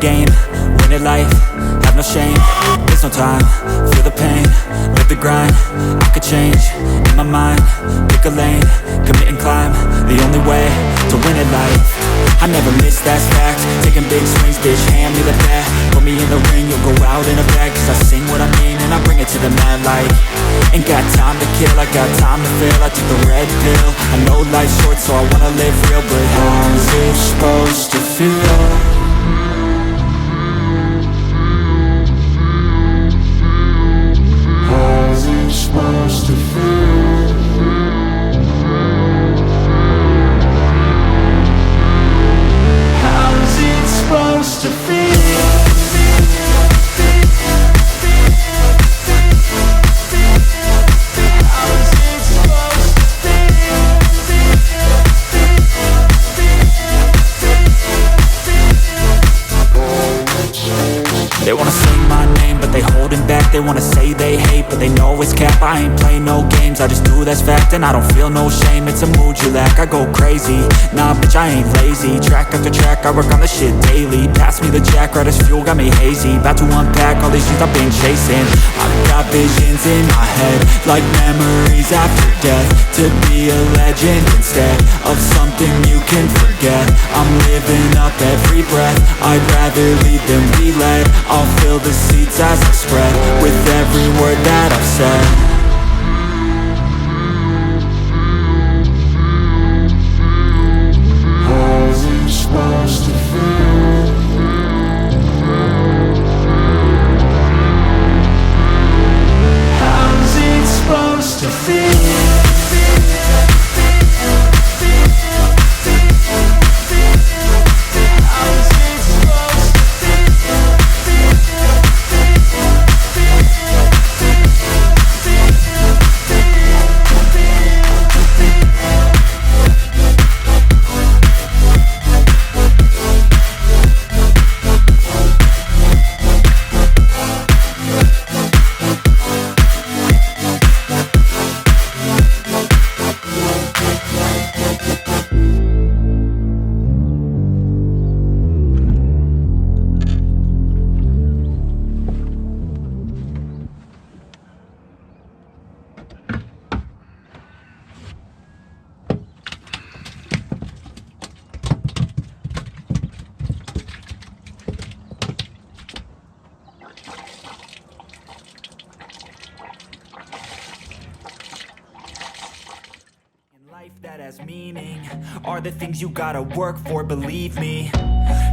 game, win at life, have no shame. There's no time, feel the pain, live the grind. I could change, in my mind, pick a lane, commit and climb. The only way to win at life, I never miss, that's fact. Taking big swings, bitch, hand me the bat. Put me in the ring, you'll go out in a bag. Cause I sing what I mean and I bring it to the mad light. Ain't got time to kill, I got time to feel. I took the red pill, I know life's short so I wanna live real. But how's it supposed to feel? How's it supposed to feel? How's it supposed to feel? They wanna say my name, but they holding back. They wanna say they hate, but they know it's cap. I ain't play no games, I just do that's fact. And I don't feel no shame, it's a mood you lack. I go crazy, nah bitch I ain't lazy. Track after track, I work on this shit daily. Pass me the jack, right as fuel, got me hazy. About to unpack all these things I've been chasing. I've got visions in my head, like memories after death. To be a legend instead of something you can forget. I'm living up every breath, I'd rather lead than be led. I'll fill the seats as I spread with every word that I've said. How's it supposed to feel? How's it supposed to feel? That has meaning are the things you gotta work for, believe me.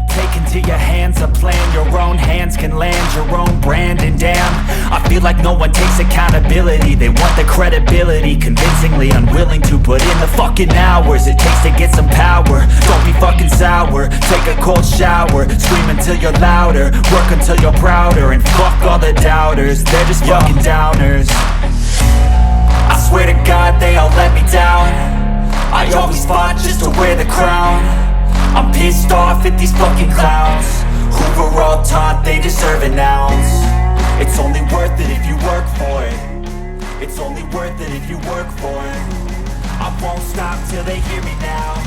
Take into your hands a plan, your own hands can land your own brand. And damn, I feel like no one takes accountability. They want the credibility, convincingly unwilling to put in the fucking hours it takes to get some power. Don't be fucking sour, take a cold shower, scream until you're louder, work until you're prouder. And fuck all the doubters, they're just fucking downers. I swear to God they all let me down. I always fought just to wear the crown. I'm pissed off at these fucking clowns who were all taught they deserve an ounce. It's only worth it if you work for it. It's only worth it if you work for it. I won't stop till they hear me now.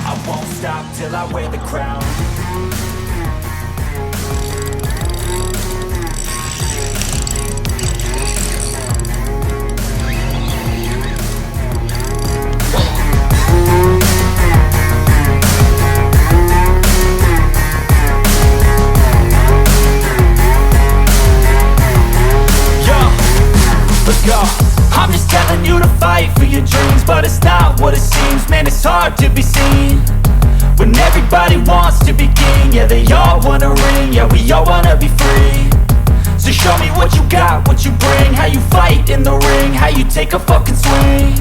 I won't stop till I wear the crown. I'm just telling you to fight for your dreams, but it's not what it seems. Man, it's hard to be seen when everybody wants to be king. Yeah, they all wanna ring, yeah, we all wanna be free. So show me what you got, what you bring, how you fight in the ring, how you take a fucking swing.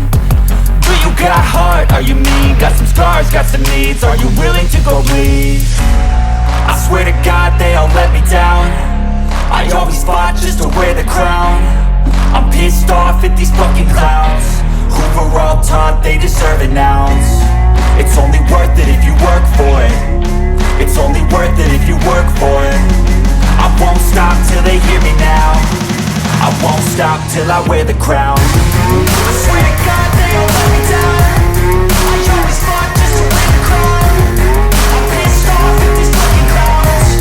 Do you got heart, are you mean? Got some scars, got some needs, are you willing to go bleed? I swear to God they all let me down. I always fought just to wear the crown. I'm pissed off at these fucking clowns who were all taught they deserve an ounce. It's only worth it if you work for it. It's only worth it if you work for it. I won't stop till they hear me now. I won't stop till I wear the crown. I swear to God they all let me down. I always fought just to wear the crown. I'm pissed off at these fucking clowns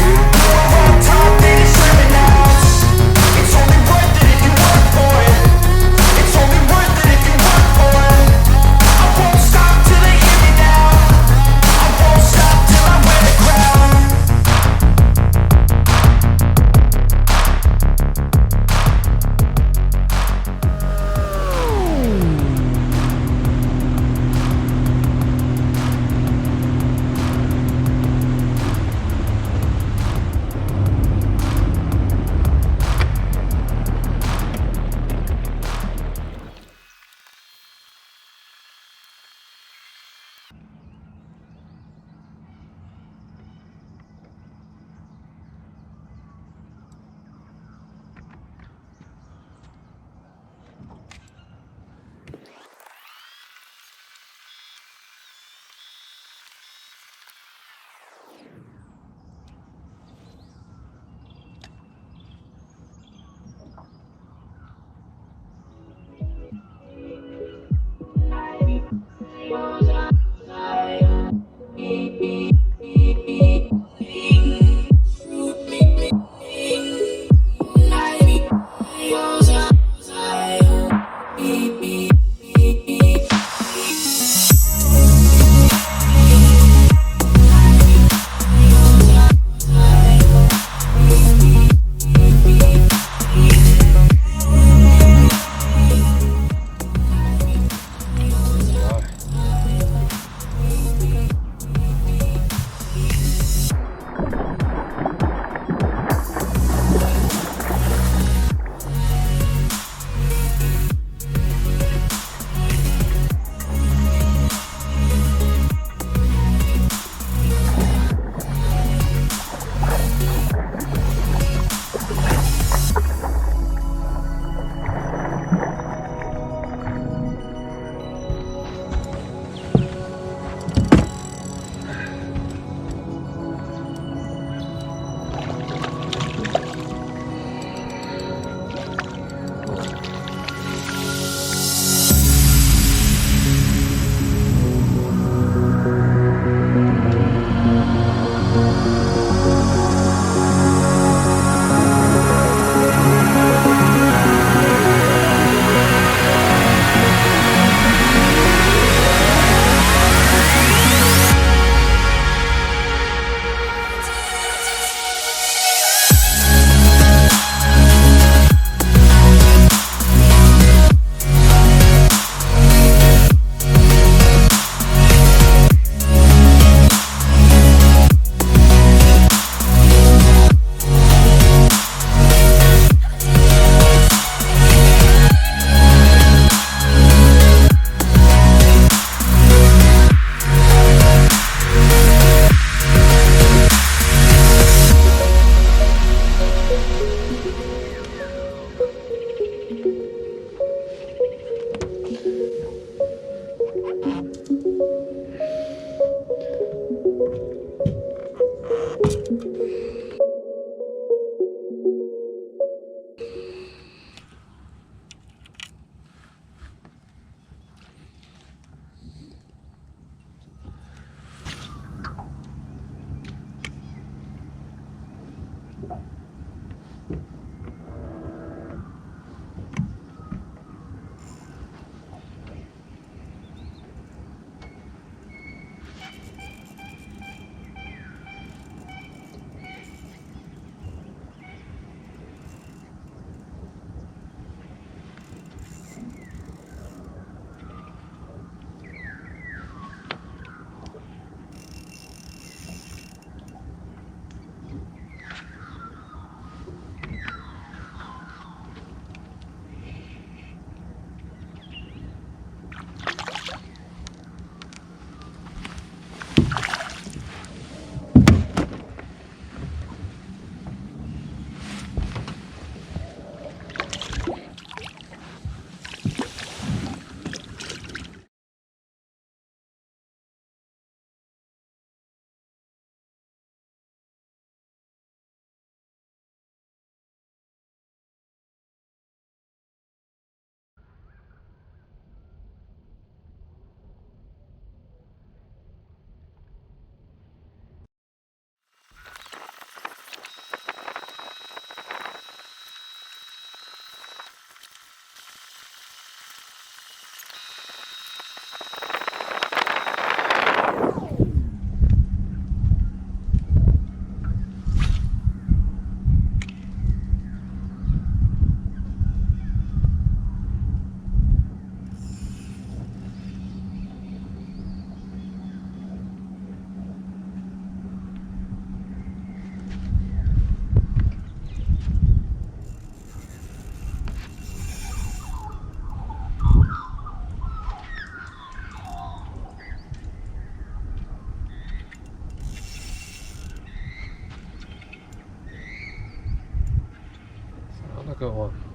Another good one.